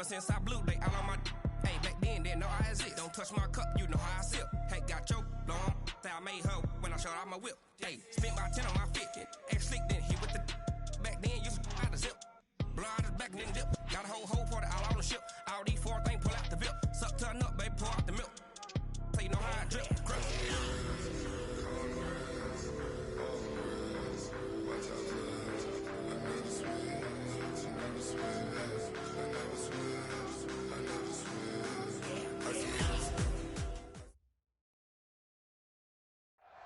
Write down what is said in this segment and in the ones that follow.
since I blew, they all on my hey, back then, didn't know I exist. Don't touch my cup, you know how I sip. Hey, got your long, say I made her when I showed out my whip. Hey, spent my 10 on my 50. Ex-slick, then hit with the back then, you out the zip. Blow out his back, then dip. Got a whole party all on the ship. All these 4 things, pull out the VIP. Suck to a nut, baby, pour out the milk. So you know how I drip.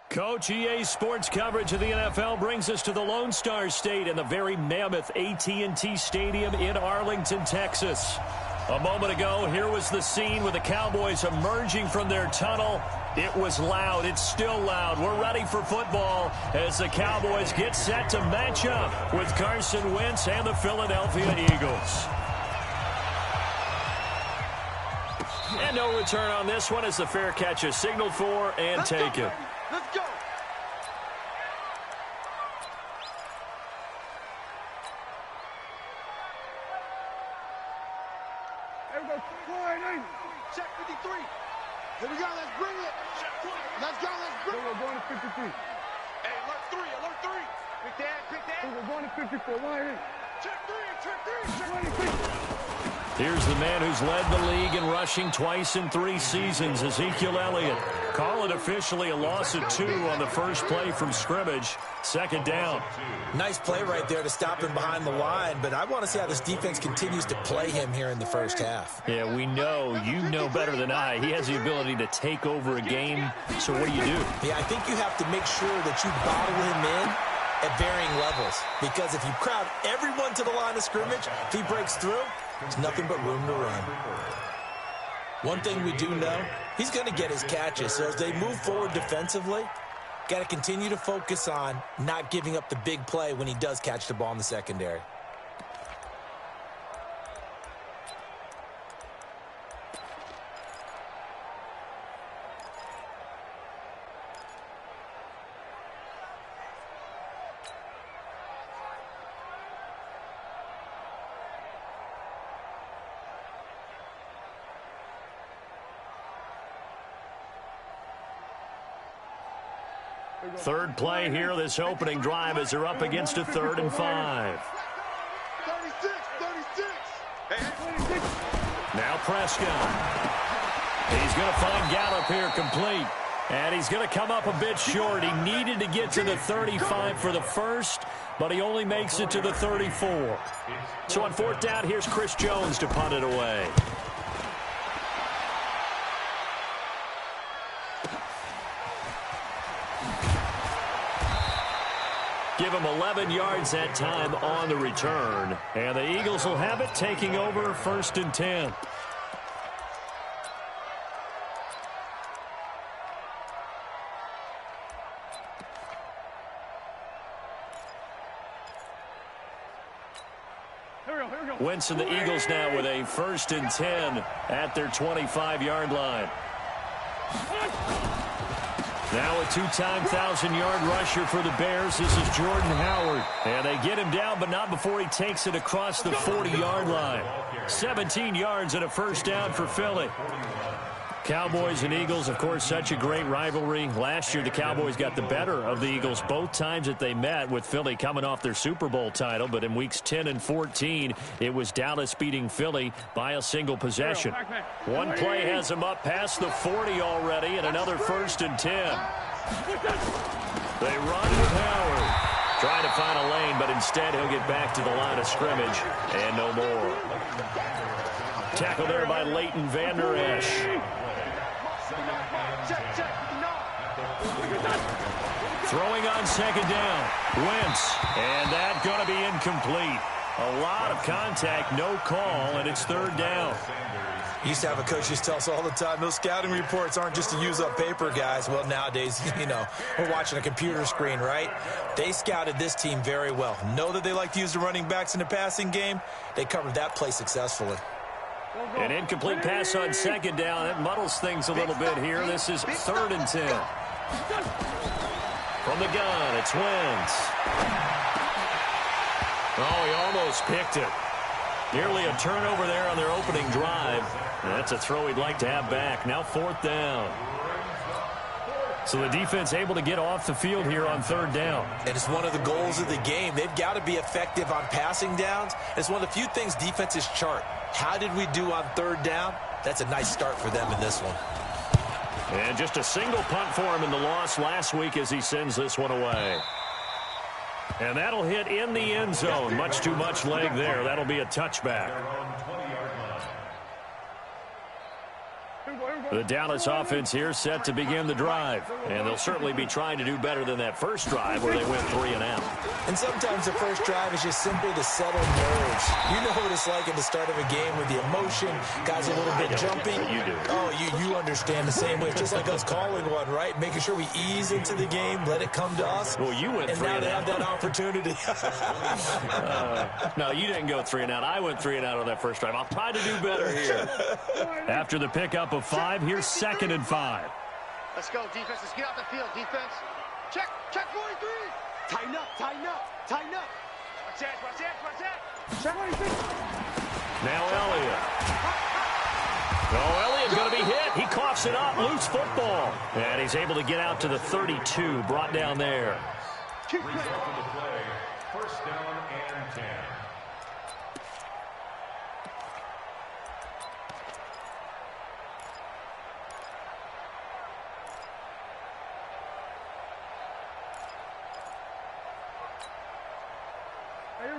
Coach, EA Sports coverage of the NFL brings us to the Lone Star State and the very mammoth AT&T Stadium in Arlington, Texas. A moment ago, here was the scene with the Cowboys emerging from their tunnel. It was loud. It's still loud. We're ready for football as the Cowboys get set to match up with Carson Wentz and the Philadelphia Eagles. And no return on this one as the fair catch is signaled for and taken. Let's go. Here we go. Check 53. Here we go. Let's bring it. Let's go. Let's bring it. We're going to 53. Hey, alert 3. Alert 3. Pick that. Pick that. We're going to 54. Line in. Check 3. Check 3. Check 3. Here's the man who's led the league in rushing twice in 3 seasons, Ezekiel Elliott. Call it officially a loss of 2 on the first play from scrimmage. Second down. Nice play right there to stop him behind the line, but I want to see how this defense continues to play him here in the first half. Yeah, we know. You know better than I. He has the ability to take over a game, so what do you do? Yeah, I think you have to make sure that you bottle him in at varying levels, because if you crowd everyone to the line of scrimmage, if he breaks through, there's nothing but room to run. One thing we do know, he's going to get his catches. So as they move forward defensively, got to continue to focus on not giving up the big play when he does catch the ball in the secondary. Third play here, this opening drive as they're up against a 3rd and 5. 36. Now Prescott. He's going to find Gallup here complete. And he's going to come up a bit short. He needed to get to the 35 for the first, but he only makes it to the 34. So on 4th down, here's Chris Jones to punt it away. Give him 11 yards that time on the return. And the Eagles will have it, taking over 1st and 10. Wentz and the Eagles now with a 1st and 10 at their 25-yard line. Now a 2-time 1,000-yard rusher for the Bears. This is Jordan Howard. And they get him down, but not before he takes it across the 40-yard line. 17 yards and a first down for Philly. Cowboys and Eagles, of course, such a great rivalry. Last year, the Cowboys got the better of the Eagles both times that they met, with Philly coming off their Super Bowl title. But in weeks 10 and 14, it was Dallas beating Philly by a single possession. One play has him up past the 40 already, and another 1st and 10. They run with Howard. Trying to find a lane, but instead he'll get back to the line of scrimmage, and no more. Tackle there by Leighton Vander Esch. Throwing on 2nd down. Wentz. And that going to be incomplete. A lot of contact, no call, and it's 3rd down. Used to have a coach used to tell us all the time, those scouting reports aren't just to use up paper, guys. Well, nowadays, you know, we're watching a computer screen, right? They scouted this team very well. Know that they like to use the running backs in the passing game. They covered that play successfully. An incomplete pass on 2nd down. That muddles things a little bit here. This is 3rd and 10. From the gun, it's Wentz. Oh, he almost picked it. Nearly a turnover there on their opening drive. And that's a throw he'd like to have back. Now 4th down. So the defense able to get off the field here on 3rd down. And it's one of the goals of the game. They've got to be effective on passing downs. It's one of the few things defenses chart. How did we do on 3rd down? That's a nice start for them in this one. And just a single punt for him in the loss last week as he sends this one away. And that'll hit in the end zone. Much too much leg there. That'll be a touchback. The Dallas offense here set to begin the drive. And they'll certainly be trying to do better than that first drive where they went 3 and out. And sometimes the first drive is just simply to settle nerves. You know what it's like at the start of a game with the emotion, guys a little bit jumpy. You do. Oh, you understand the same way. Just like us calling one, right? Making sure we ease into the game, let it come to us. Well, you went 3 and out. And now they have that opportunity. No, you didn't go 3 and out. I went 3 and out on that first drive. I'll try to do better here. After the pickup of 5, here's 2nd and 5. Let's go, defense. Let's get out the field, defense. Check 43. Tighten up, tighten up, tighten up. Watch that, watch that, watch that. Check 46. Now Elliott. Oh, Elliott going to be hit. He coughs it up. Loose football. And he's able to get out to the 32. Brought down there. Keep playing. First down and 10.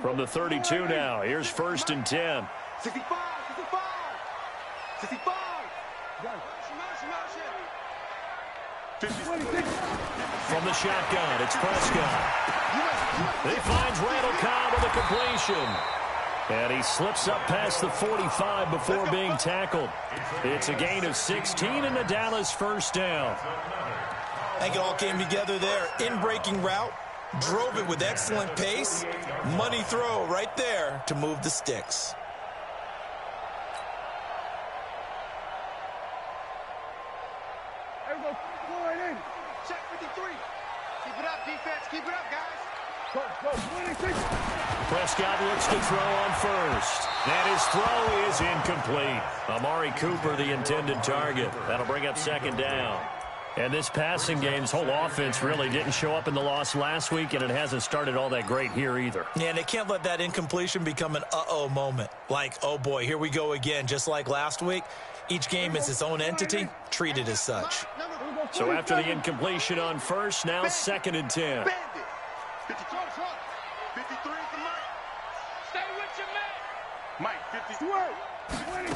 From the 32 now, here's 1st and 10. 65, 65, 65. From the shotgun, it's Prescott. He finds Randall Cobb with a completion. And he slips up past the 45 before being tackled. It's a gain of 16 and the Dallas first down. I think it all came together there. In-breaking route. Drove it with excellent pace. Money throw right there to move the sticks. Check 53. Keep it up, defense. Keep it up, guys. 26. Prescott looks to throw on 1st. And his throw is incomplete. Amari Cooper, the intended target. That'll bring up 2nd down. And this passing game's whole offense really didn't show up in the loss last week, and it hasn't started all that great here either. Yeah, and they can't let that incompletion become an uh-oh moment. Like, oh boy, here we go again, just like last week. Each game is its own entity, treated as such. So after the incompletion on 1st, now 2nd and 10. 53 for Mike. Stay with your man. Mike, 53.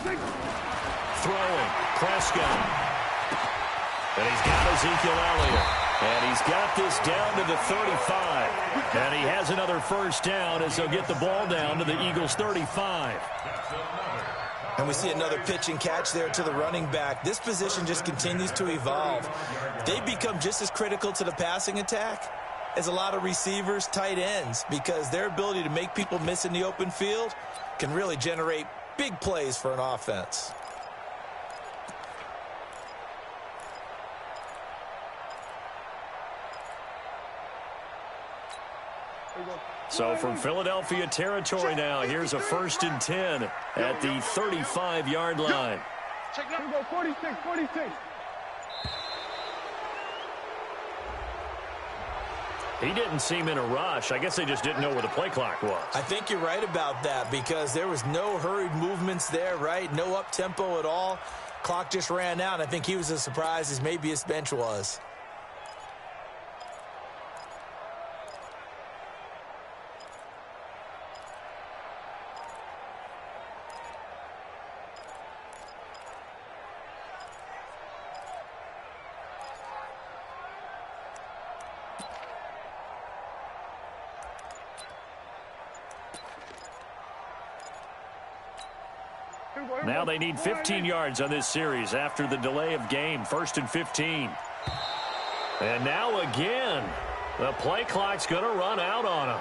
26. Throwing, Prescott. And he's got Ezekiel Elliott. And he's got this down to the 35. And he has another first down as he'll get the ball down to the Eagles' 35. And we see another pitch and catch there to the running back. This position just continues to evolve. They become just as critical to the passing attack as a lot of receivers, tight ends, because their ability to make people miss in the open field can really generate big plays for an offense. So from Philadelphia territory now, here's a 1st and 10 at the 35-yard line. Check number 46, 46. He didn't seem in a rush. I guess they just didn't know where the play clock was. I think you're right about that because there was no hurried movements there, right? No up-tempo at all. Clock just ran out. I think he was as surprised as maybe his bench was. Now they need 15 yards on this series after the delay of game. 1st and 15. And now again, the play clock's going to run out on him.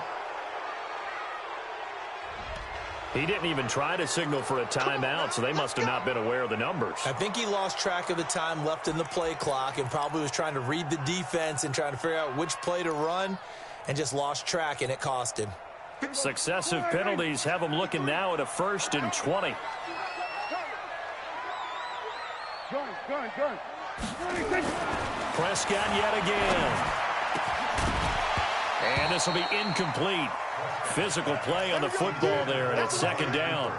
He didn't even try to signal for a timeout, so they must have not been aware of the numbers. I think he lost track of the time left in the play clock and probably was trying to read the defense and trying to figure out which play to run and just lost track, and it cost him. Successive penalties have them looking now at a 1st and 20. Prescott yet again. And this will be incomplete. Physical play on the football there, and it's 2nd down.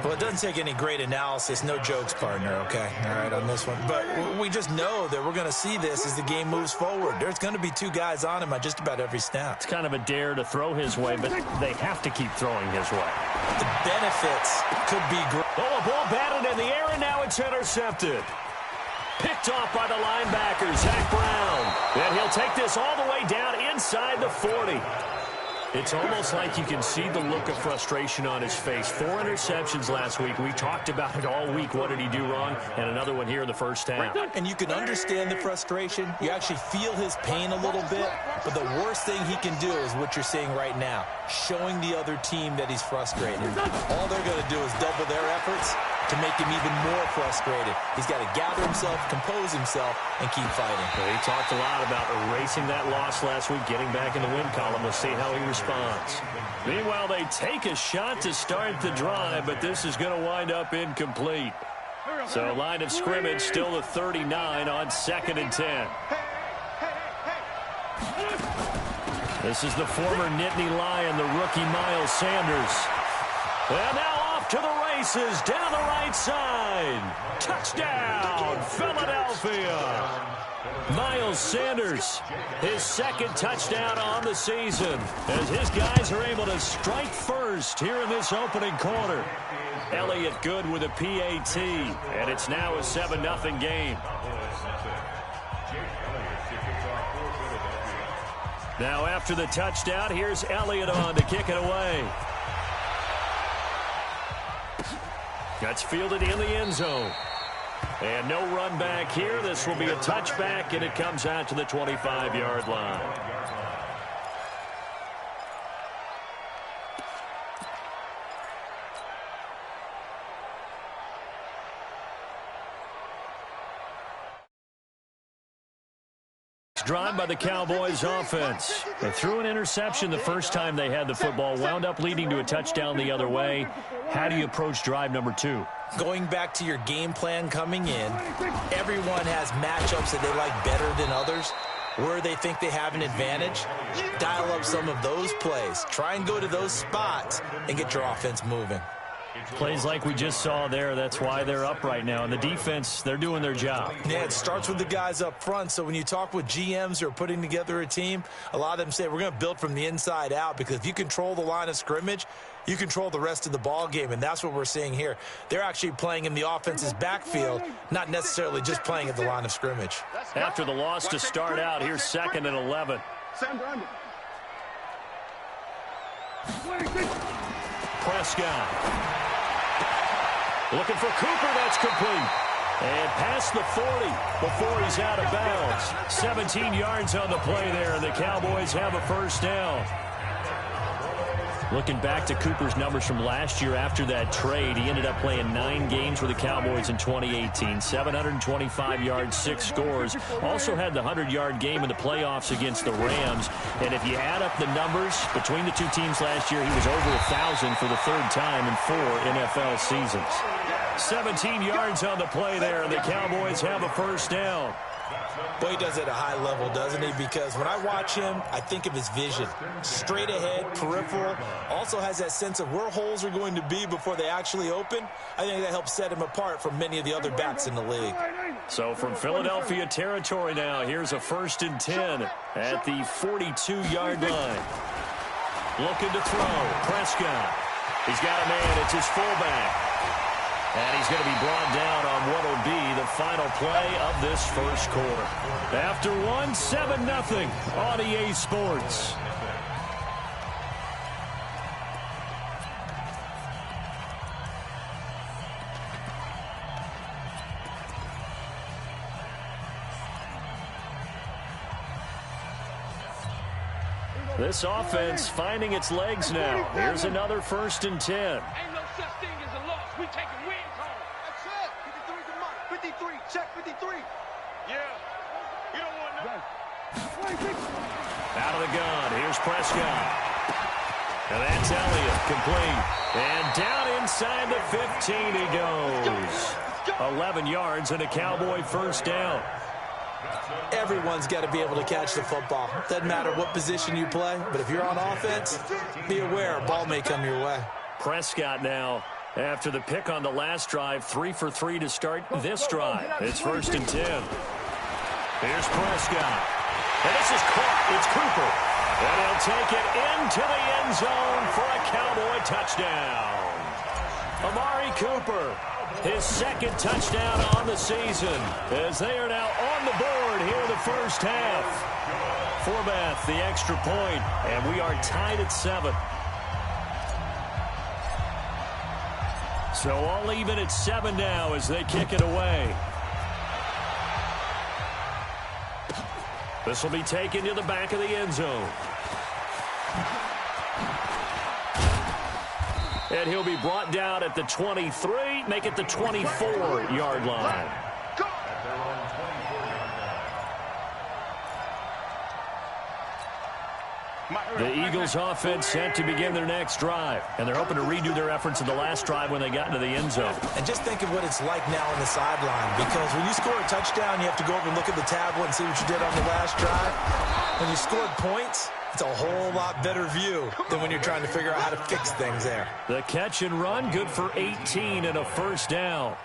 Well, it doesn't take any great analysis. No jokes, partner, okay? All right, on this one. But we just know that we're going to see this as the game moves forward. There's going to be 2 guys on him on just about every snap. It's kind of a dare to throw his way, but they have to keep throwing his way. The benefits could be great. Oh, a ball batted in the air, and now it's intercepted. Picked off by the linebacker, Zach Brown. And he'll take this all the way down inside the 40. It's almost like you can see the look of frustration on his face. 4 interceptions last week. We talked about it all week. What did he do wrong? And another one here in the first half. And you can understand the frustration. You actually feel his pain a little bit. But the worst thing he can do is what you're seeing right now, showing the other team that he's frustrated. All they're going to do is double their efforts to make him even more frustrated. He's got to gather himself, compose himself, and keep fighting. Well, he talked a lot about erasing that loss last week, getting back in the win column. We'll see how he responds. Meanwhile, they take a shot to start the drive, but this is going to wind up incomplete. So line of scrimmage still the 39 on 2nd and 10. This is the former Nittany Lion, the rookie Miles Sanders. And now off to the races, down the right side. Touchdown, Philadelphia. Miles Sanders, his 2nd touchdown on the season, as his guys are able to strike first here in this opening quarter. Elliott good with a PAT, and it's now a 7-0 game. Now after the touchdown, here's Elliott on to kick it away. That's fielded in the end zone. And no run back here. This will be a touchback, and it comes out to the 25-yard line. Drive by the Cowboys offense. They threw an interception the first time they had the football, wound up leading to a touchdown the other way. How do you approach drive number 2? Going back to your game plan coming in, everyone has matchups that they like better than others. Where they think they have an advantage, dial up some of those plays. Try and go to those spots and get your offense moving. Plays like we just saw there, that's why they're up right now. And the defense, they're doing their job. Yeah, it starts with the guys up front. So when you talk with GMs who are putting together a team, a lot of them say we're going to build from the inside out, because if you control the line of scrimmage, you control the rest of the ball game, and that's what we're seeing here. They're actually playing in the offense's backfield, not necessarily just playing at the line of scrimmage. After the loss to start out, here's 2nd and 11. Prescott. Looking for Cooper, that's complete. And past the 40 before he's out of bounds. 17 yards on the play there, and the Cowboys have a 1st down. Looking back to Cooper's numbers from last year after that trade, he ended up playing 9 games for the Cowboys in 2018. 725 yards, 6 scores. Also had the 100-yard game in the playoffs against the Rams. And if you add up the numbers between the two teams last year, he was over 1,000 for the 3rd time in 4 NFL seasons. 17 yards on the play there, and the Cowboys have a 1st down. Boy, he does it at a high level, doesn't he? Because when I watch him, I think of his vision. Straight ahead, peripheral. Also has that sense of where holes are going to be before they actually open. I think that helps set him apart from many of the other backs in the league. So from Philadelphia territory now, here's a 1st and 10 at the 42-yard line. Looking to throw. Prescott. He's got a man. It's his fullback. And he's going to be brought down on what will be the final play of this 1st quarter. After 7-0 on EA Sports. This offense finding its legs now. Here's another 1st and 10. Ain't no such thing as a loss. We taking wins home. That's it. 53 to mark. 53. Check 53. Yeah. You don't want no. Out of the gun. Here's Prescott. And that's Elliott, complete. And down inside the 15 he goes. 11 yards and a Cowboy first down. Everyone's got to be able to catch the football. Doesn't matter what position you play, but if you're on offense, be aware a ball may come your way. Prescott now, after the pick on the last drive, 3 for 3 to start this drive. It's 1st and 10. Here's Prescott. And this is caught. It's Cooper. And he'll take it into the end zone for a Cowboy touchdown. Amari Cooper, his 2nd touchdown on the season, as they are now on the board here in the first half. Forbath, the extra point, and we are tied at 7. So all even at 7 now as they kick it away. This will be taken to the back of the end zone. And he'll be brought down at the 23, make it the 24-yard line. The Eagles offense set to begin their next drive. And they're hoping to redo their efforts in the last drive when they got into the end zone. And just think of what it's like now on the sideline. Because when you score a touchdown, you have to go over and look at the tablet and see what you did on the last drive. When you scored points, it's a whole lot better view than when you're trying to figure out how to fix things there. The catch and run, good for 18 and a first down.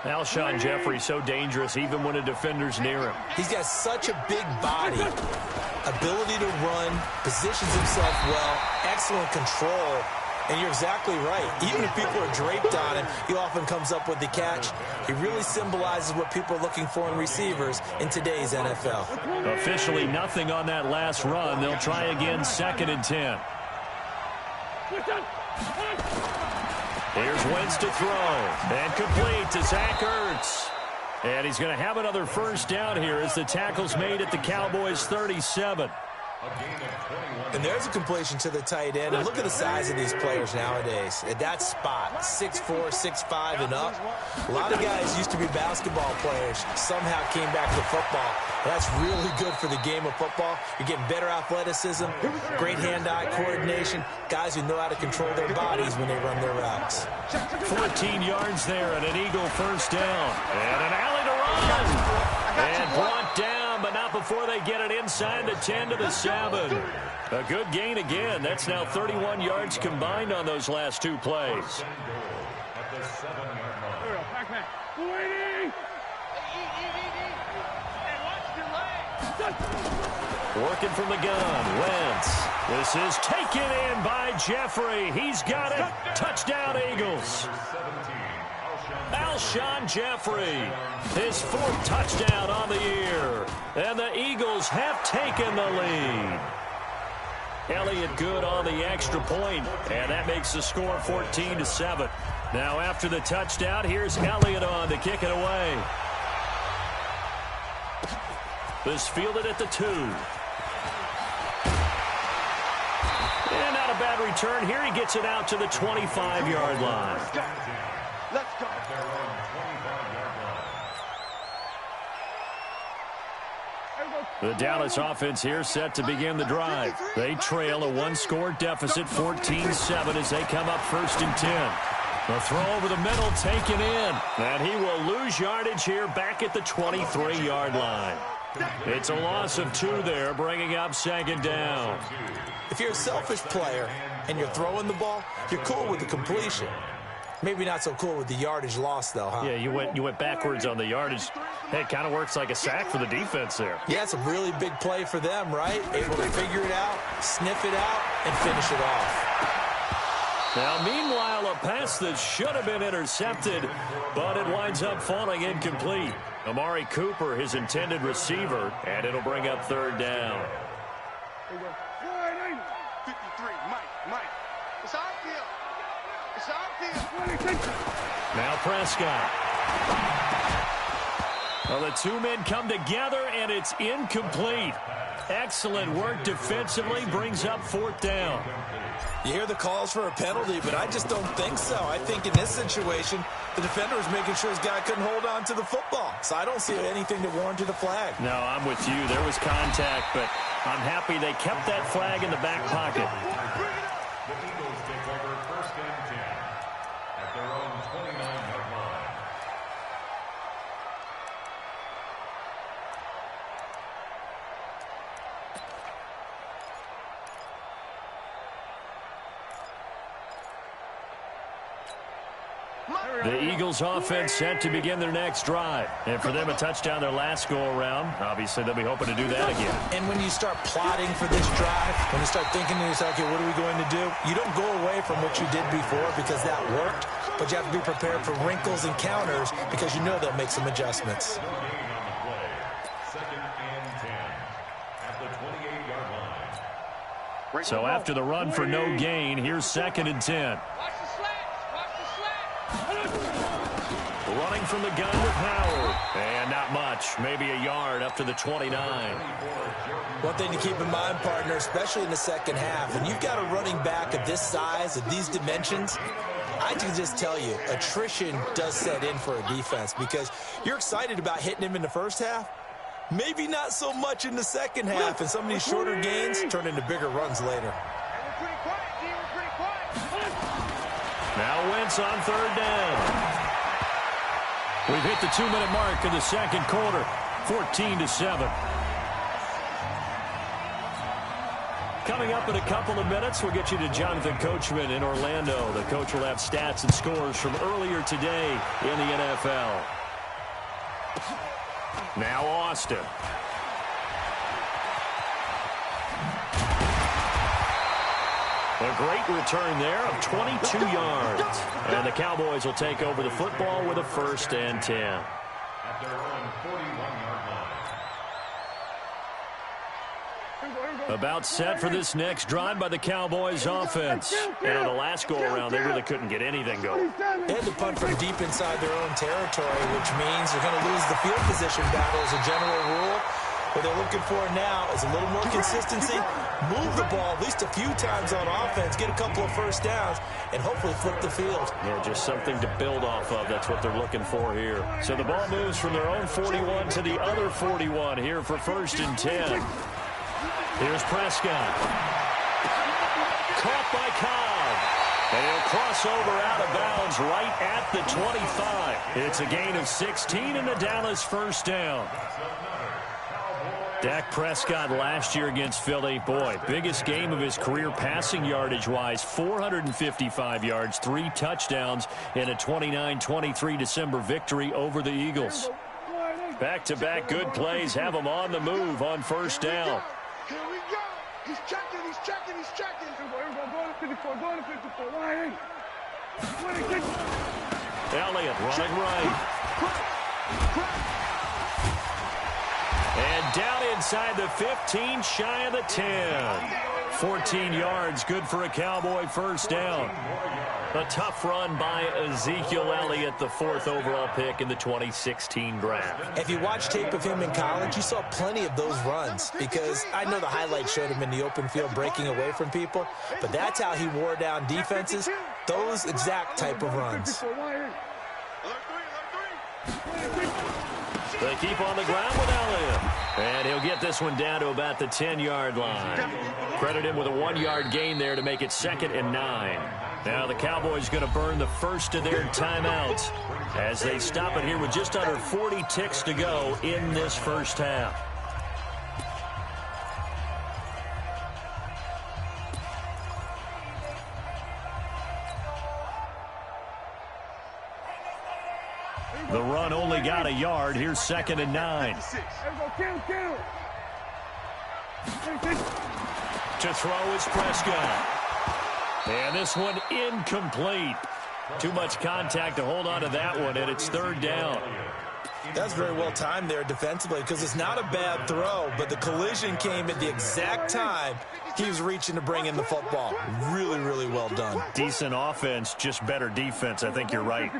Alshon Jeffrey so dangerous even when a defender's near him. He's got such a big body, ability to run, positions himself well, excellent control. And you're exactly right. Even if people are draped on him, he often comes up with the catch. He really symbolizes what people are looking for in receivers in today's NFL. Officially nothing on that last run. They'll try again 2nd and 10. Here's Wentz to throw. And complete to Zach Ertz. And he's going to have another first down here as the tackle's made at the Cowboys' 37. And there's a completion to the tight end. And look at the size of these players nowadays. At that spot, 6'4", 6'5", and up. A lot of guys used to be basketball players, somehow came back to football. That's really good for the game of football. You're getting better athleticism, great hand-eye coordination, guys who know how to control their bodies when they run their routes. 14 yards there and an Eagle first down. And an alley to run. And brought down, but not before they get it inside the 10 to the 7. A good gain again. That's now 31 yards combined on those last 2 plays. Working from the gun, Wentz. This is taken in by Jeffrey. He's got it. Touchdown, Eagles. Alshon Jeffrey, his 4th touchdown on the year. And the Eagles have taken the lead. Elliott good on the extra point, and that makes the score 14-7. Now after the touchdown, here's Elliott on to kick it away. This fielded at the 2. And not a bad return here. He gets it out to the 25-yard line. Let's go. The Dallas offense here set to begin the drive. They trail a 1-score deficit, 14-7, as they come up 1st and 10. The throw over the middle taken in. And he will lose yardage here back at the 23-yard line. It's a loss of 2 there, bringing up 2nd down. If you're a selfish player and you're throwing the ball, you're cool with the completion. Maybe not so cool with the yardage loss, though, huh? Yeah, you went backwards on the yardage. Hey, it kind of works like a sack for the defense there. Yeah, it's a really big play for them, right? Able to figure it out, sniff it out, and finish it off. Now, meanwhile, a pass that should have been intercepted, but it winds up falling incomplete. Amari Cooper, his intended receiver, and it'll bring up 3rd down. 53, Mike. It's our field. It's our field. Now Prescott. Well, the 2 men come together, and it's incomplete. Excellent work defensively, brings up 4th down. You hear the calls for a penalty, but I just don't think so. I think in this situation, the defender was making sure his guy couldn't hold on to the football. So I don't see anything that warranted a flag. No, I'm with you. There was contact, but I'm happy they kept that flag in the back pocket. The Eagles take over 1st and 10 at their own 29-yard line. The Eagles offense set to begin their next drive. And for them, a touchdown their last go-around. Obviously, they'll be hoping to do that again. And when you start plotting for this drive, when you start thinking to yourself, okay, what are we going to do? You don't go away from what you did before because that worked, but you have to be prepared for wrinkles and counters because you know they'll make some adjustments. No gain on the play. 2nd and 10 at the 28-yard line. So after the run for no gain, here's 2nd and 10. Running from the gun with Howard. And not much. Maybe a yard up to the 29. One thing to keep in mind, partner, especially in the second half, when you've got a running back of this size, of these dimensions, I can just tell you, attrition does set in for a defense because you're excited about hitting him in the first half. Maybe not so much in the second half, and some of these shorter gains turn into bigger runs later. Now Wentz on 3rd down. We've hit the 2-minute mark of the second quarter, 14-7. Coming up in a couple of minutes, we'll get you to Jonathan Coachman in Orlando. The coach will have stats and scores from earlier today in the NFL. Now Austin. A great return there of 22 yards. And the Cowboys will take over the football with a 1st and 10. At their own 41-yard line. About set for this next drive by the Cowboys offense. And on the last go-around, they really couldn't get anything going. They had to punt from deep inside their own territory, which means they're going to lose the field position battle as a general rule. What they're looking for now is a little more consistency, move the ball at least a few times on offense, get a couple of first downs, and hopefully flip the field. Yeah, just something to build off of. That's what they're looking for here. So the ball moves from their own 41 to the other 41 here for 1st and 10. Here's Prescott. Caught by Cobb. And he'll cross over out of bounds right at the 25. It's a gain of 16 and a Dallas 1st down. Dak Prescott last year against Philly, boy, biggest game of his career passing yardage-wise, 455 yards, 3 touchdowns in a 29-23 December victory over the Eagles. Back-to-back good plays have him on the move on 1st down. Here we go. He's checking, he's checking, he's checking. Go to 54, go to 54. Line in. Elliott running right. And down inside the 15, shy of the 10. 14 yards, good for a Cowboy 1st down. A tough run by Ezekiel Elliott, the 4th overall pick in the 2016 draft. If you watch tape of him in college, you saw plenty of those runs because I know the highlights showed him in the open field breaking away from people, but that's how he wore down defenses, those exact type of runs. They keep on the ground with Elliott. And he'll get this one down to about the 10-yard line. Credit him with a 1-yard gain there to make it 2nd and 9. Now the Cowboys going to burn the first of their timeouts as they stop it here with just under 40 ticks to go in this first half. The run only got a yard. Here's 2nd and 9. To throw is Prescott. And this one incomplete. Too much contact to hold on to that one, and it's 3rd down. That's very well timed there defensively because it's not a bad throw, but the collision came at the exact time he was reaching to bring in the football. Really, really well done. Decent offense, just better defense. I think you're right.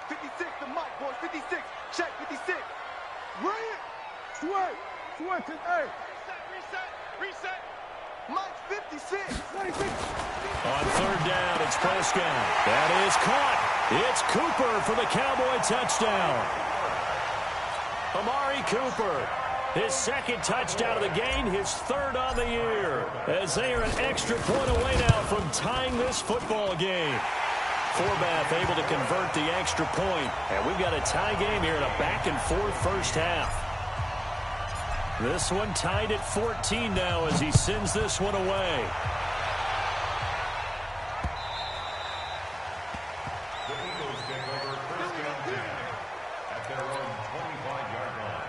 56, the mic, boys. 56. Check 56. Ryan. Sweat. Sweat. Hey. Reset. Mike's 56. 26. On third down, it's Prescott. That is caught. It's Cooper for the Cowboy touchdown. Amari Cooper, his second touchdown of the game, his third on the year, as they are an extra point away now from tying this football game. Forbath able to convert the extra point, and we've got a tie game here in a back-and-forth first half. This one tied at 14 now as he sends this one away. The Eagles take over first and 10 at their own 25-yard line.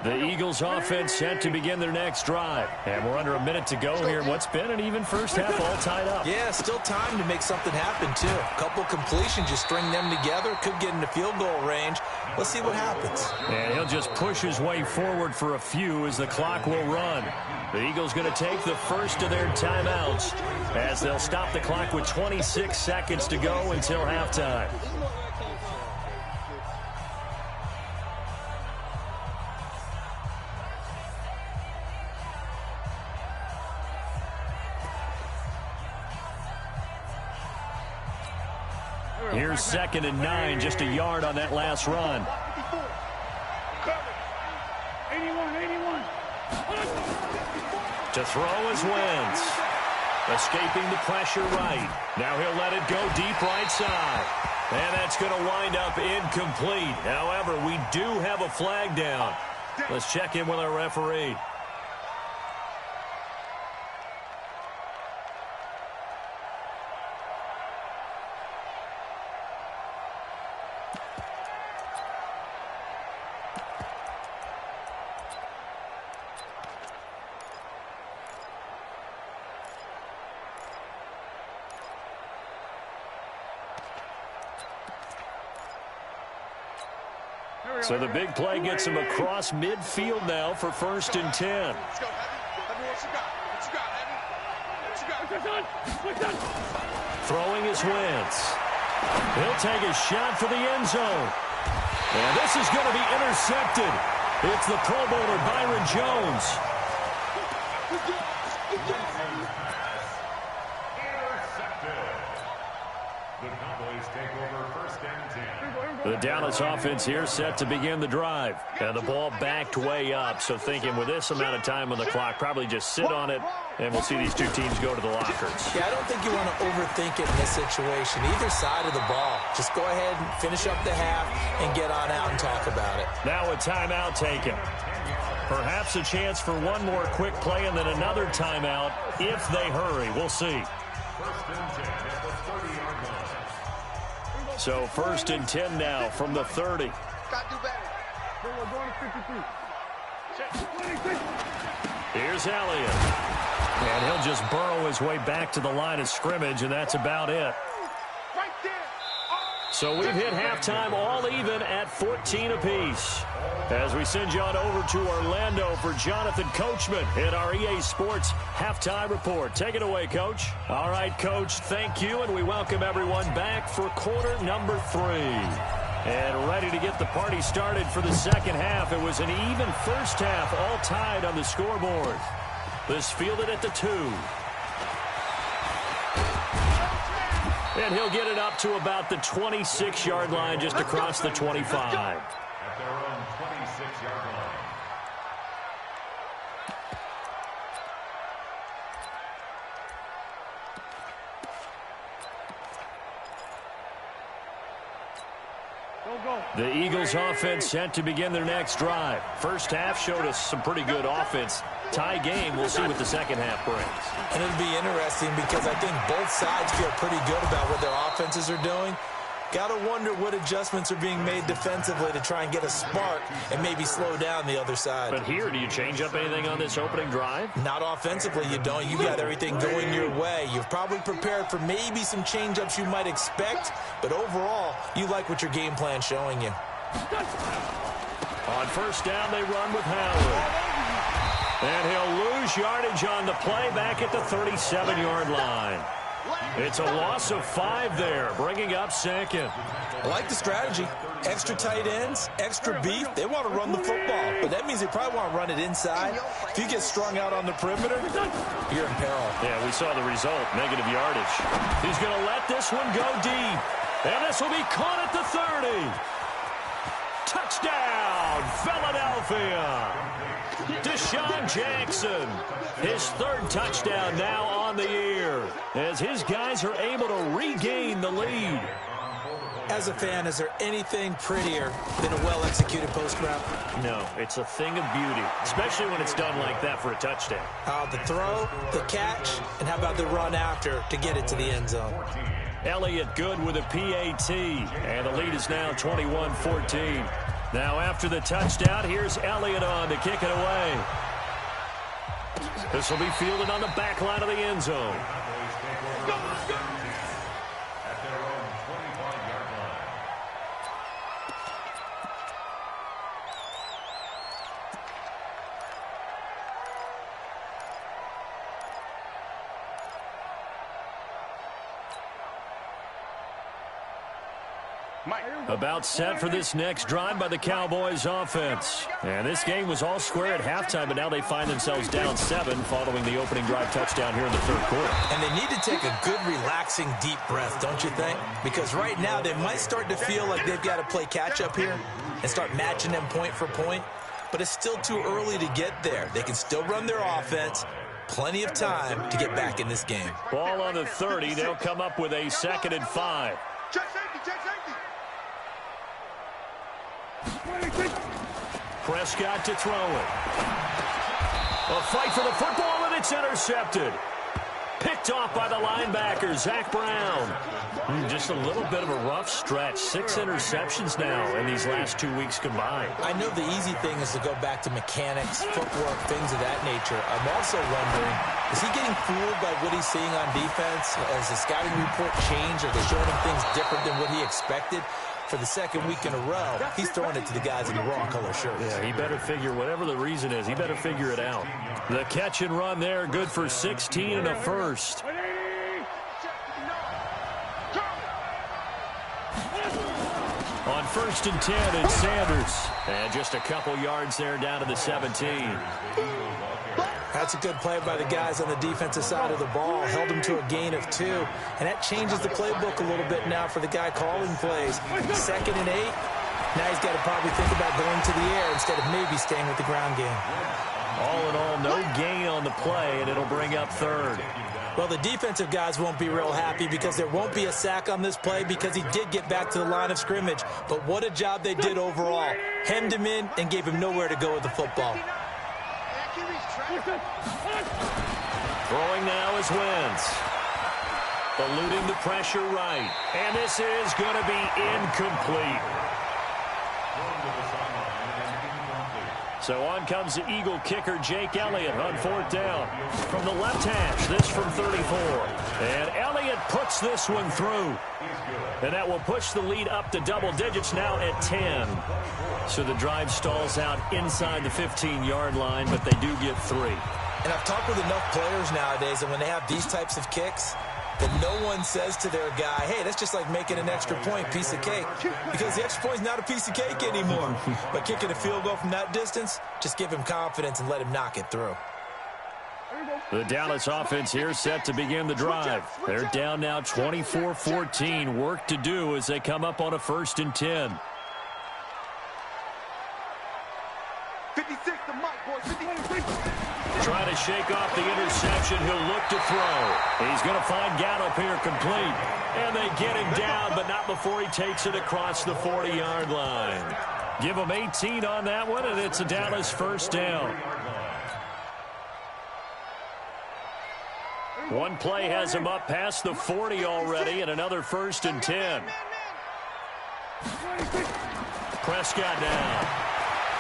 The Eagles offense set to begin their next drive. And we're under a minute to go here. What's been an even first half, all tied up. Yeah, still time to make something happen, too. A couple completions, you string them together, could get into field goal range. Let's see what happens. And he'll just push his way forward for a few as the clock will run. The Eagles going to take the first of their timeouts as they'll stop the clock with 26 seconds to go until halftime. Here's 2nd and 9, just a yard on that last run. 81. To throw is Wentz. Escaping the pressure right. Now he'll let it go deep right side. And that's going to wind up incomplete. However, we do have a flag down. Let's check in with our referee. So the big play gets him across midfield now for 1st and 10. Let's go, Heavy. What you got, Heavy? Throwing is Wentz. He'll take a shot for the end zone. And this is going to be intercepted. It's the Pro Bowler Byron Jones. The Cowboys take over first and 10. The Dallas offense here set to begin the drive. And the ball backed way up. So thinking with this amount of time on the clock, probably just sit on it, and we'll see these two teams go to the lockers. Yeah, I don't think you want to overthink it in this situation. Either side of the ball. Just go ahead and finish up the half and get on out and talk about it. Now a timeout taken. Perhaps a chance for one more quick play and then another timeout if they hurry. We'll see. First and 10 at the 30-yard line. So 1st and 10 now from the 30. Got to do better. We're going to 53. Here's Elliott. And he'll just burrow his way back to the line of scrimmage, and that's about it. Right there. So we've hit halftime all even at 14 apiece. As we send you on over to Orlando for Jonathan Coachman in our EA Sports Halftime Report. Take it away, Coach. All right, Coach, thank you, and we welcome everyone back for quarter number 3. And ready to get the party started for the second half. It was an even first half, all tied on the scoreboard. This fielded at the 2. And he'll get it up to about the 26-yard line, just across the 25. At their own 26-yard line. The Eagles offense set to begin their next drive. First half showed us some pretty good offense. Tie game, we'll see what the second half brings. And it'll be interesting because I think both sides feel pretty good about what their offenses are doing. Got to wonder what adjustments are being made defensively to try and get a spark and maybe slow down the other side. But here, do you change up anything on this opening drive? Not offensively, you don't. You got everything going your way. You've probably prepared for maybe some change-ups you might expect, but overall, you like what your game plan's showing you. On first down, they run with Howard. And he'll lose yardage on the play back at the 37-yard line. It's a loss of 5 there, bringing up second. I like the strategy. Extra tight ends, extra beef. They want to run the football, but that means they probably want to run it inside. If you get strung out on the perimeter, you're in peril. Yeah, we saw the result, negative yardage. He's going to let this one go deep. And this will be caught at the 30. Touchdown, Philadelphia. Deshaun Jackson, his 3rd touchdown now on the year, as his guys are able to regain the lead. As a fan, is there anything prettier than a well-executed post route? No, it's a thing of beauty, especially when it's done like that for a touchdown. The throw, the catch, and how about the run after to get it to the end zone? Elliott good with a PAT, and the lead is now 21-14. Now after the touchdown, here's Elliott on to kick it away. This will be fielded on the back line of the end zone. About set for this next drive by the Cowboys offense. And this game was all square at halftime, but now they find themselves down 7 following the opening drive touchdown here in the 3rd quarter. And they need to take a good, relaxing, deep breath, don't you think? Because right now they might start to feel like they've got to play catch-up here and start matching them point for point. But it's still too early to get there. They can still run their offense. Plenty of time to get back in this game. Ball on the 30. They'll come up with a 2nd and 5. Check safety, check safety. Prescott to throw it. A fight for the football, and it's intercepted. Picked off by the linebacker, Zach Brown. Just a little bit of a rough stretch. 6 interceptions now in these last 2 weeks combined. I know the easy thing is to go back to mechanics, footwork, things of that nature. I'm also wondering, is he getting fooled by what he's seeing on defense? Has the scouting report changed? Are they showing him things different than what he expected? For the 2nd week in a row, he's throwing it to the guys in the wrong color shirts. Yeah, he better figure, whatever the reason is, he better figure it out. The catch and run there, good for 16 and a first. On 1st and 10, it's Sanders. And just a couple yards there down to the 17. That's a good play by the guys on the defensive side of the ball. Held him to a gain of 2. And that changes the playbook a little bit now for the guy calling plays. 2nd and 8. Now he's got to probably think about going to the air instead of maybe staying with the ground game. All in all, no gain on the play, and it'll bring up 3rd. Well, the defensive guys won't be real happy because there won't be a sack on this play because he did get back to the line of scrimmage. But what a job they did overall. Hemmed him in and gave him nowhere to go with the football. Throwing now is Wentz. Eluding the pressure right. And this is going to be incomplete. So on comes the Eagle kicker, Jake Elliott, on 4th down. From the left hash, this from 34. And Elliott puts this one through. And that will push the lead up to double digits now at 10. So the drive stalls out inside the 15-yard line, but they do get 3. And I've talked with enough players nowadays, and when they have these types of kicks, that no one says to their guy, hey, that's just like making an extra point, piece of cake. Because the extra point is not a piece of cake anymore. But kicking a field goal from that distance, just give him confidence and let him knock it through. The Dallas offense here set to begin the drive. They're down now 24-14. Work to do as they come up on a 1st and 10. 56 to Mike, boys. 56. Trying to shake off the interception. He'll look to throw. He's going to find Gallup here complete. And they get him down, but not before he takes it across the 40-yard line. Give him 18 on that one, and it's a Dallas 1st down. One play has him up past the 40 already, and another 1st and 10. Prescott now.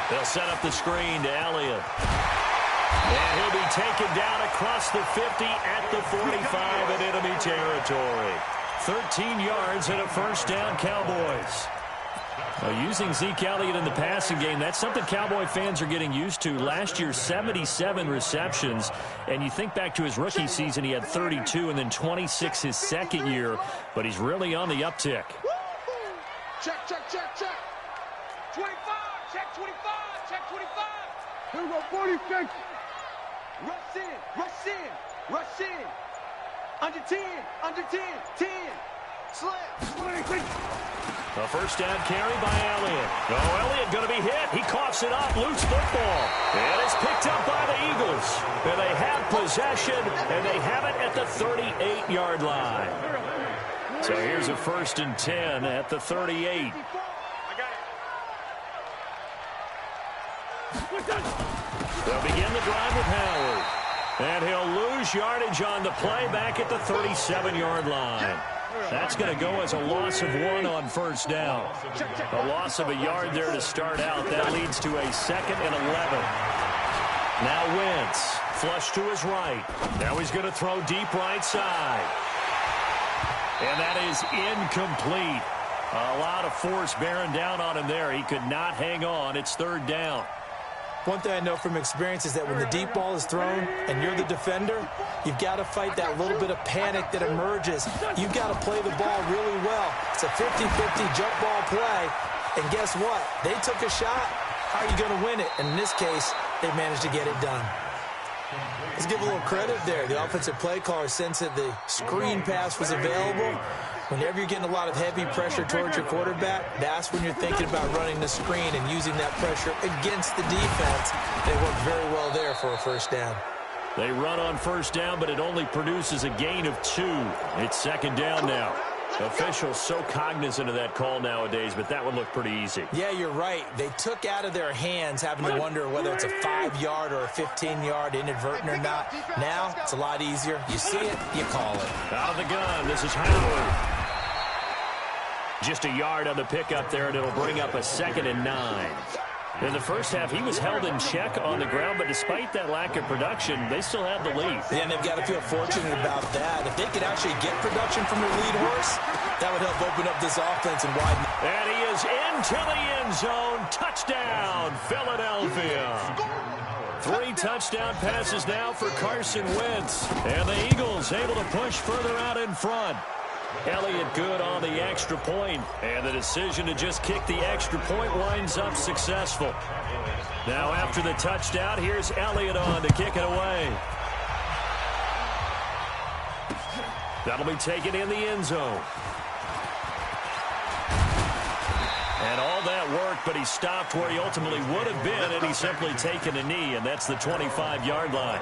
They'll set up the screen to Elliott. And he'll be taken down across the 50 at the 45 in enemy territory. 13 yards and a 1st down, Cowboys. Using Zeke Elliott in the passing game, that's something Cowboy fans are getting used to. Last year, 77 receptions. And you think back to his rookie season, he had 32 and then 26 his second year. But he's really on the uptick. Check, check, check, check. 25, check 25, check 25. Here we go, 46. Rush in, rush in, rush in. Under 10, 10. Slap. 26. A first down carry by Elliott. Oh, Elliott going to be hit. He coughs it up. Loose football. And it's picked up by the Eagles. And they have possession, and they have it at the 38-yard line. So here's a 1st and 10 at the 38. They'll begin the drive with Howard. And he'll lose yardage on the play back at the 37-yard line. That's going to go as a loss of 1 on first down. A loss of a yard there to start out. That leads to a 2nd and 11. Now Wentz, flush to his right. Now he's going to throw deep right side. And that is incomplete. A lot of force bearing down on him there. He could not hang on. It's 3rd down. One thing I know from experience is that when the deep ball is thrown and you're the defender, you've got to fight that little bit of panic that emerges. You've got to play the ball really well. It's a 50-50 jump ball play. And guess what? They took a shot. How are you going to win it? And in this case, they managed to get it done. Let's give a little credit there. The offensive play caller sensed that the screen pass was available. Whenever you're getting a lot of heavy pressure towards your quarterback, that's when you're thinking about running the screen and using that pressure against the defense. They worked very well there for a first down. They run on first down, but it only produces a gain of 2. It's 2nd down now. Officials so cognizant of that call nowadays, but that would look pretty easy. Yeah, you're right. They took out of their hands having to wonder whether it's a 5-yard or a 15-yard inadvertent or not. Now, it's a lot easier. You see it, you call it. Out of the gun, this is Howard. Just a yard on the pickup there, and it'll bring up a 2nd and 9. In the first half, he was held in check on the ground, but despite that lack of production, they still have the lead. Yeah, and they've got to feel fortunate about that. If they could actually get production from their lead horse, that would help open up this offense and widen. And he is into the end zone. Touchdown, Philadelphia. 3 touchdown passes now for Carson Wentz. And the Eagles able to push further out in front. Elliott good on the extra point, and the decision to just kick the extra point winds up successful. Now after the touchdown, here's Elliott on to kick it away. That'll be taken in the end zone. And all that work, but he stopped where he ultimately would have been, and he's simply taken a knee, and that's the 25-yard line.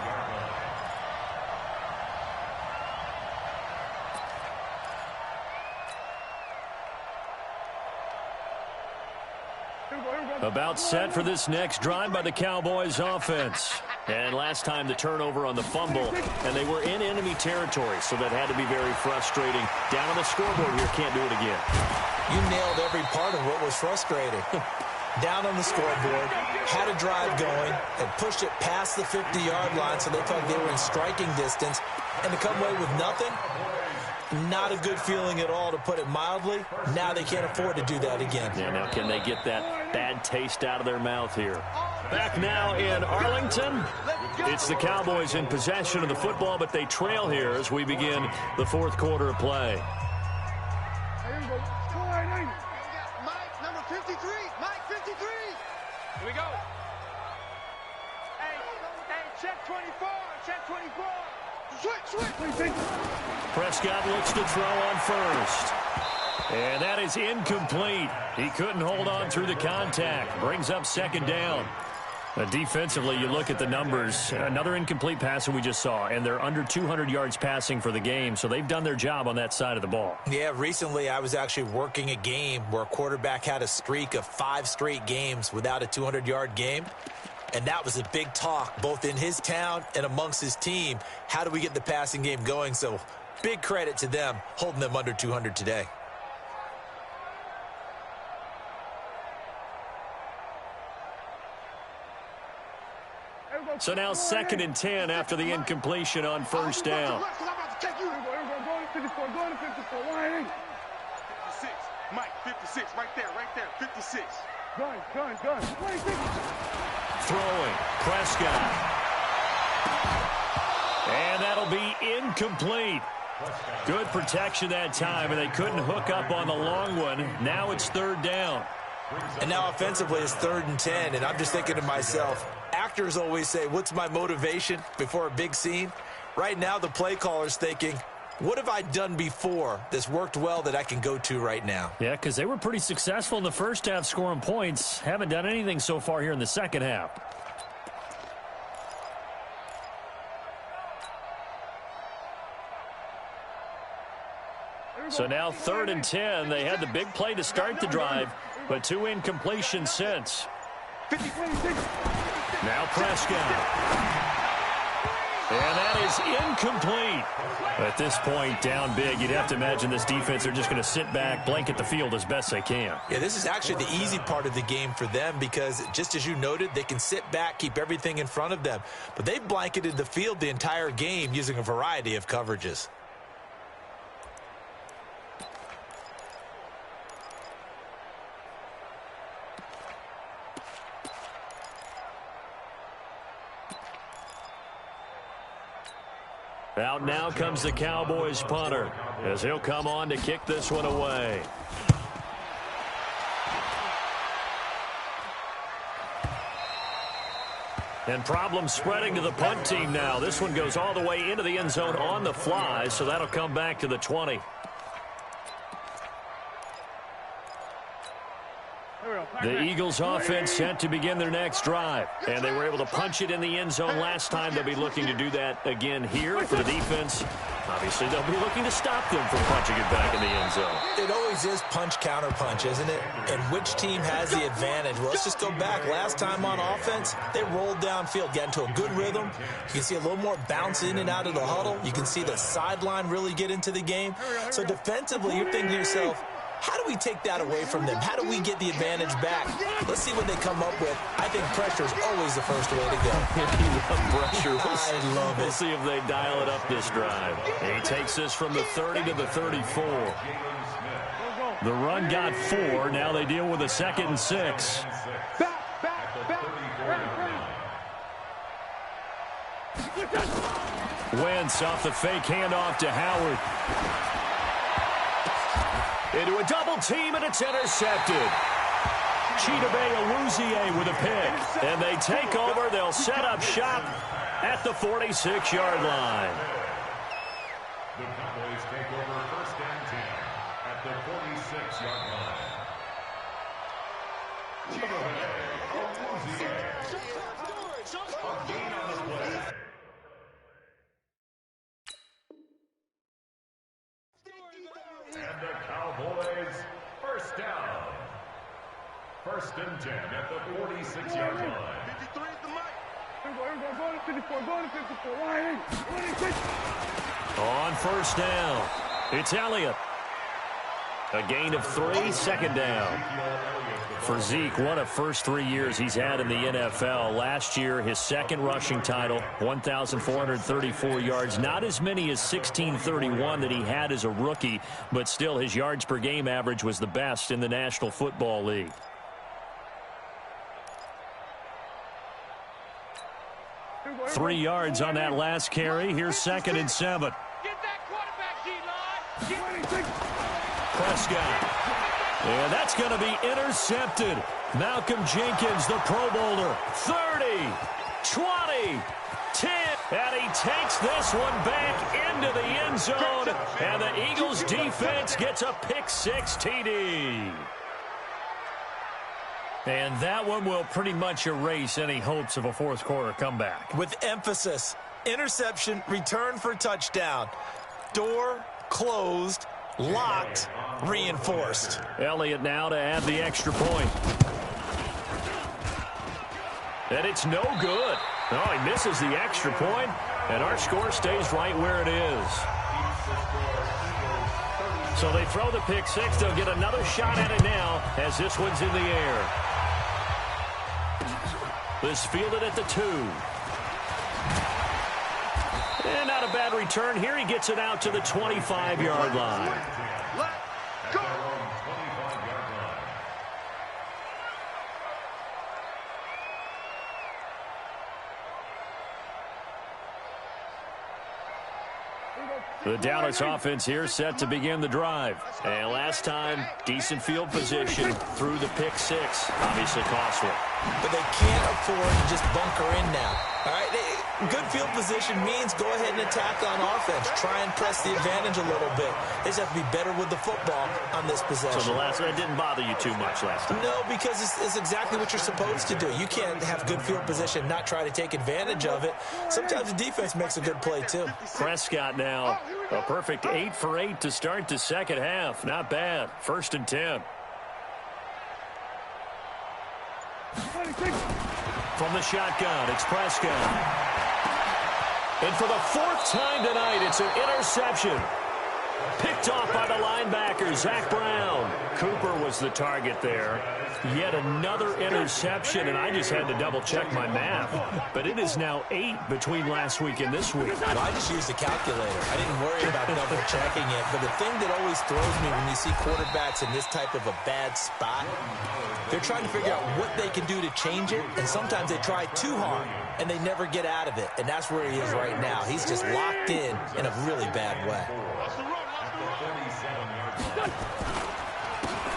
About set for this next drive by the Cowboys offense. And last time the turnover on the fumble, and they were in enemy territory, so that had to be very frustrating. Down on the scoreboard here, can't do it again. You nailed every part of what was frustrating. Down on the scoreboard, had a drive going, and pushed it past the 50-yard line so they felt they were in striking distance, and to come away with nothing, not a good feeling at all, to put it mildly. Now they can't afford to do that again. Yeah, now can they get that bad taste out of their mouth here? Back now in Arlington. It's the Cowboys in possession of the football, but they trail here as we begin the 4th quarter of play. Mike, number 53. Mike, 53. Here we go. Hey, check 24. Check 24. Switch. Prescott looks to throw on first. And that is incomplete. He couldn't hold on through the contact. Brings up 2nd down. Defensively, you look at the numbers. Another incomplete pass that we just saw, and they're under 200 yards passing for the game, so they've done their job on that side of the ball. Yeah, recently I was actually working a game where a quarterback had a streak of 5 straight games without a 200-yard game. And that was a big talk, both in his town and amongst his team. How do we get the passing game going? So big credit to them, holding them under 200 today. So now 2nd and 10 after the incompletion on first down. Mike, 56, right there, 56. Gun. 26. Throwing. Prescott. And that'll be incomplete. Good protection that time, and they couldn't hook up on the long one. Now it's 3rd down. And now offensively it's 3rd and 10, and I'm just thinking to myself, actors always say, what's my motivation before a big scene? Right now the play caller's thinking, what have I done before that's worked well that I can go to right now? Yeah, because they were pretty successful in the first half scoring points. Haven't done anything so far here in the second half. So now 3rd and 10. They had the big play to start the drive, but 2 incompletions since. Now Prescott. And that is incomplete. At this point, down big, you'd have to imagine this defense are just going to sit back, blanket the field as best they can. Yeah, this is actually the easy part of the game for them because, just as you noted, they can sit back, keep everything in front of them. But they've blanketed the field the entire game using a variety of coverages. Out now comes the Cowboys punter as he'll come on to kick this one away. And problems spreading to the punt team now. This one goes all the way into the end zone on the fly, so that'll come back to the 20. The Eagles offense set to begin their next drive. And they were able to punch it in the end zone last time. They'll be looking to do that again here for the defense. Obviously, they'll be looking to stop them from punching it back in the end zone. It always is punch, counter punch, isn't it? And which team has the advantage? Well, let's just go back. Last time on offense, they rolled downfield, got into a good rhythm. You can see a little more bounce in and out of the huddle. You can see the sideline really get into the game. So defensively, you're thinking to yourself, how do we take that away from them? How do we get the advantage back? Let's see what they come up with. I think pressure is always the first way to go. Pressure. I love it. We'll see if they dial it up this drive. He takes this from the 30 to the 34. The run got 4. Now they deal with a 2nd and 6. Wentz off the fake handoff to Howard. Into a double team, and it's intercepted. Chidobe Awuzie with a pick. And they take over. They'll set up shop at the 46-yard line. The Cowboys take over 1st and 10 at the 46-yard line. Chidobe Awuzie. A gain on the play. And the Cowboys, 1st down. 1st and 10 at the 46-yard line. 53 is the mic. Go to 54. Go to 54. On 1st down, it's Elliott. A gain of 3, 2nd down. For Zeke, one of first 3 years he's had in the NFL. Last year, his 2nd rushing title, 1,434 yards. Not as many as 1,631 that he had as a rookie, but still his yards per game average was the best in the National Football League. Three yards on that last carry. Here's 2nd and 7. Get that quarterback, D-line. Prescott. And that's going to be intercepted. Malcolm Jenkins, the Pro Bowler. 30, 20, 10. And he takes this one back into the end zone. And the Eagles defense gets a pick-6 TD. And that one will pretty much erase any hopes of a fourth-quarter comeback. With emphasis, interception, return for touchdown. Door closed, locked, reinforced. Elliott now to add the extra point. And it's no good. Oh, he misses the extra point, and our score stays right where it is. So they throw the pick-6. They'll get another shot at it now as this one's in the air. This fielded at the 2. And not a bad return here. He gets it out to the 25-yard line. The Dallas offense here set to begin the drive. And last time, decent field position through the pick six. Obviously costly. But they can't afford to just bunker in now. All right, good field position means go ahead and attack on offense. Try and press the advantage a little bit. They just have to be better with the football on this possession. So that didn't bother you too much last time? No, because it's exactly what you're supposed to do. You can't have good field position and not try to take advantage of it. Sometimes the defense makes a good play, too. Prescott now, a perfect 8 for 8 to start the second half. Not bad. 1st and 10. From the shotgun, it's Prescott. And for the 4th time tonight, it's an interception. Picked off by the linebacker, Zach Brown. Cooper was the target there. Yet another interception, and I just had to double-check my math. But it is now 8 between last week and this week. Well, I just used a calculator. I didn't worry about double-checking it. But the thing that always throws me when you see quarterbacks in this type of a bad spot, they're trying to figure out what they can do to change it, and sometimes they try too hard, and they never get out of it. And that's where he is right now. He's just locked in a really bad way.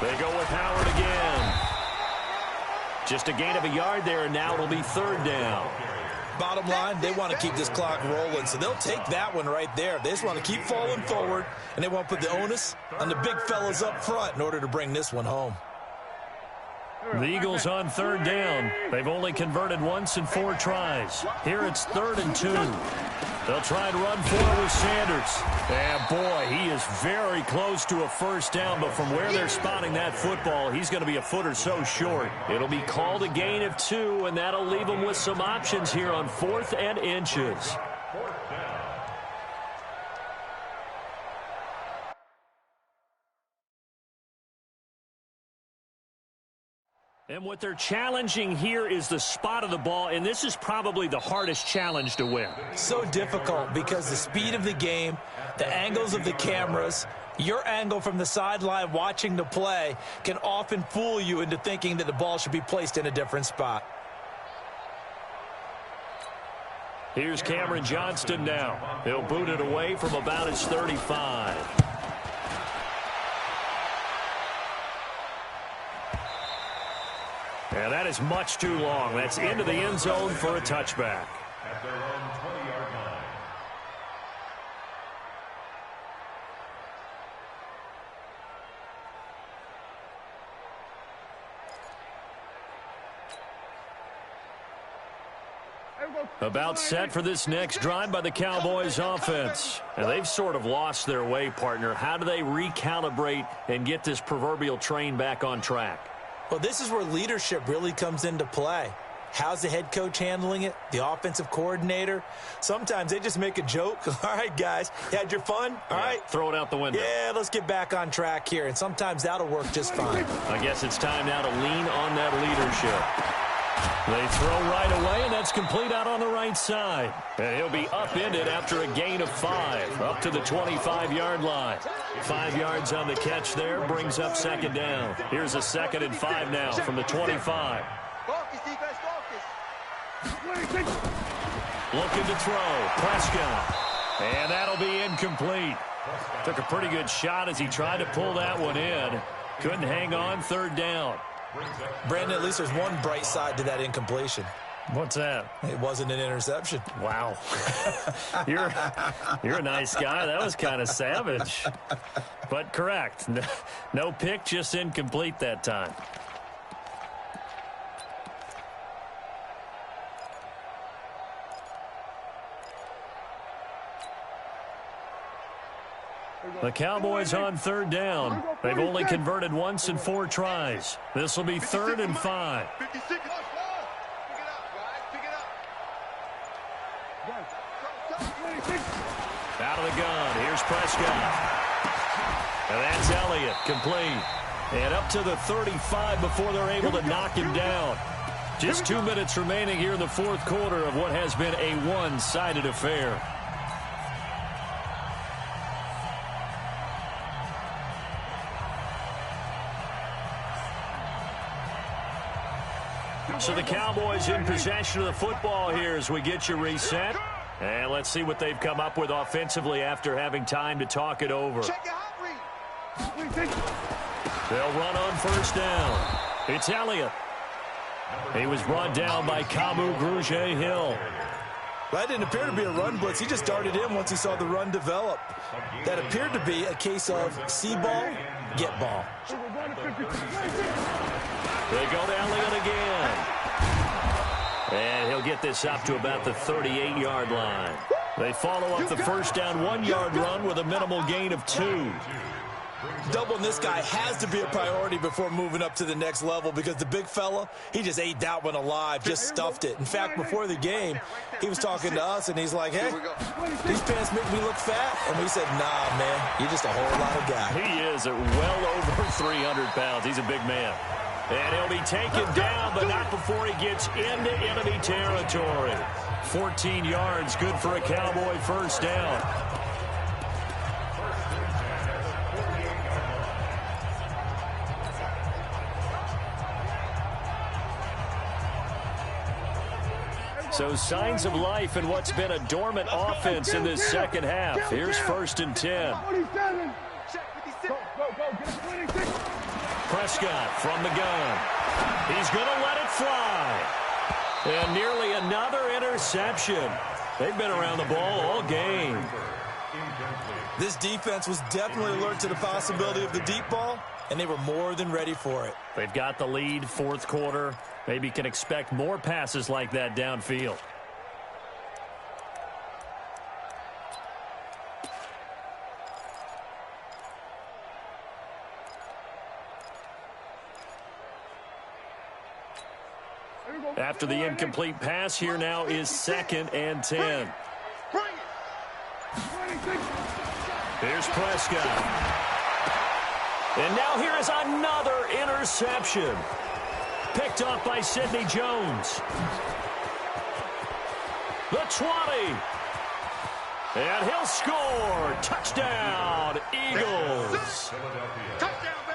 They go with Howard again. Just a gain of a yard there, and now it'll be 3rd down. Bottom line, they want to keep this clock rolling, so they'll take that one right there. They just want to keep falling forward, and they want to put the onus on the big fellas up front in order to bring this one home. The Eagles on 3rd down. They've only converted once in 4 tries. Here it's 3rd and 2. They'll try and run forward with Sanders. And boy, he is very close to a 1st down, but from where they're spotting that football, he's going to be a foot or so short. It'll be called a gain of 2, and that'll leave them with some options here on 4th and inches. And what they're challenging here is the spot of the ball, and this is probably the hardest challenge to win. So difficult because the speed of the game, the angles of the cameras, your angle from the sideline watching the play can often fool you into thinking that the ball should be placed in a different spot. Here's Cameron Johnston now. He'll boot it away from about his 35. And that is much too long. That's into the end zone for a touchback. At their own 20-yard line. About set for this next drive by the Cowboys offense. And they've sort of lost their way, partner. How do they recalibrate and get this proverbial train back on track? Well, this is where leadership really comes into play. How's the head coach handling it? The offensive coordinator? Sometimes they just make a joke. All right, guys, you had your fun? All right. Throw it out the window. Yeah, let's get back on track here. And sometimes that'll work just fine. I guess it's time now to lean on that leadership. They throw right away, and that's complete out on the right side. And he'll be upended after a gain of 5, up to the 25-yard line. 5 yards on the catch there, brings up 2nd down. Here's a 2nd and 5 now from the 25. Looking to throw, Prescott. And that'll be incomplete. Took a pretty good shot as he tried to pull that one in. Couldn't hang on, 3rd down. Brandon, at least there's one bright side to that incompletion. What's that? It wasn't an interception. Wow. You're a nice guy. That was kind of savage. But correct. No pick, just incomplete that time. The Cowboys on 3rd down. They've only converted once in 4 tries. This will be 3rd and 5. Out of the gun. Here's Prescott. And that's Elliott, complete. And up to the 35 before they're able to knock him down. Just 2 minutes remaining here in the 4th quarter of what has been a one-sided affair. So the Cowboys in possession of the football here as we get you reset. And let's see what they've come up with offensively after having time to talk it over. Check your hot read. They'll run on first down. It's Elliott. He was brought down by Kamu Grugier-Hill. That didn't appear to be a run blitz. He just darted in once he saw the run develop. That appeared to be a case of see ball, get ball. They go to Elliott again. And he'll get this up to about the 38-yard line. They follow up the first down 1-yard run with a minimal gain of 2. Doubling this guy has to be a priority before moving up to the next level because the big fella, he just ate that one alive, just stuffed it. In fact, before the game, he was talking to us, and he's like, hey, these pants make me look fat. And we said, nah, man, you're just a whole lot of guy. He is at well over 300 pounds. He's a big man. And he'll be taken down, but not before he gets into enemy territory. 14 yards, good for a Cowboy first down. So signs of life in what's been a dormant offense in this second half. Here's 1st and 10. Prescott from the gun. He's going to let it fly. And nearly another interception. They've been around the ball all game. This defense was definitely alert to the possibility of the deep ball, and they were more than ready for it. They've got the lead, 4th quarter. Maybe can expect more passes like that downfield. After the incomplete pass, here now is 2nd and 10. Here's Prescott. And now here is another interception. Picked off by Sidney Jones. The 20. And he'll score. Touchdown, Eagles. Touchdown, baby.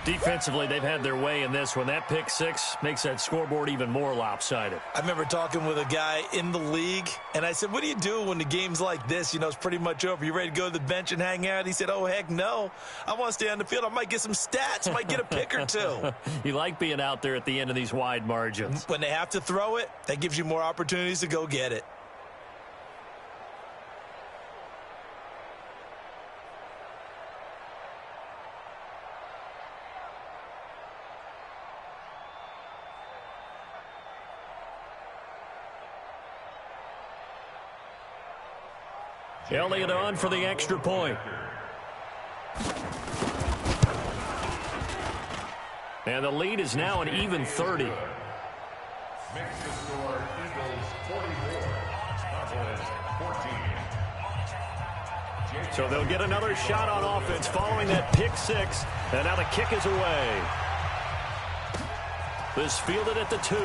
Defensively, they've had their way in this one. That pick 6 makes that scoreboard even more lopsided. I remember talking with a guy in the league, and I said, what do you do when the game's like this? You know, it's pretty much over. You ready to go to the bench and hang out? He said, oh, heck no. I want to stay on the field. I might get some stats. Might get a pick or two. You like being out there at the end of these wide margins. When they have to throw it, that gives you more opportunities to go get it. Elliott on for the extra point. And the lead is now an even 30. Makes the score Eagles 44, Cowboys 14. So they'll get another shot on offense following that pick 6. And now the kick is away. This fielded at the 2.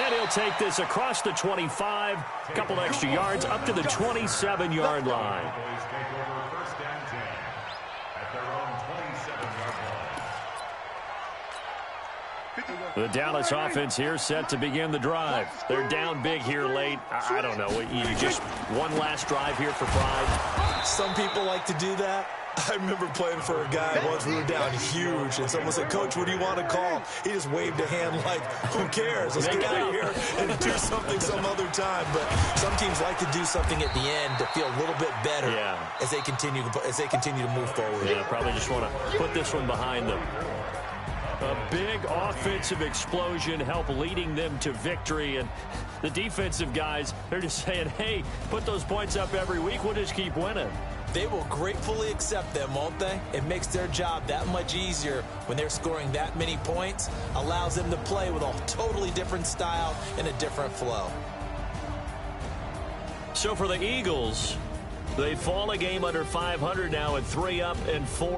And he'll take this across the 25, a couple extra yards, up to the 27-yard line. Cowboys take over 1st and 10 at their own 27-yard line. The Dallas offense here set to begin the drive. They're down big here late. I don't know. You just one last drive here for pride. Some people like to do that. I remember playing for a guy once. We were down huge, and someone said, Coach, what do you want to call? He just waved a hand like, who cares? Let's get out of here and do something some other time. But some teams like to do something at the end to feel a little bit better as they continue to move forward. Yeah, probably just want to put this one behind them. A big offensive explosion helped leading them to victory. And the defensive guys, they're just saying, hey, put those points up every week. We'll just keep winning. They will gratefully accept them, won't they? It makes their job that much easier when they're scoring that many points. Allows them to play with a totally different style and a different flow. So for the Eagles, they fall a game under 500 now at 3 up and 4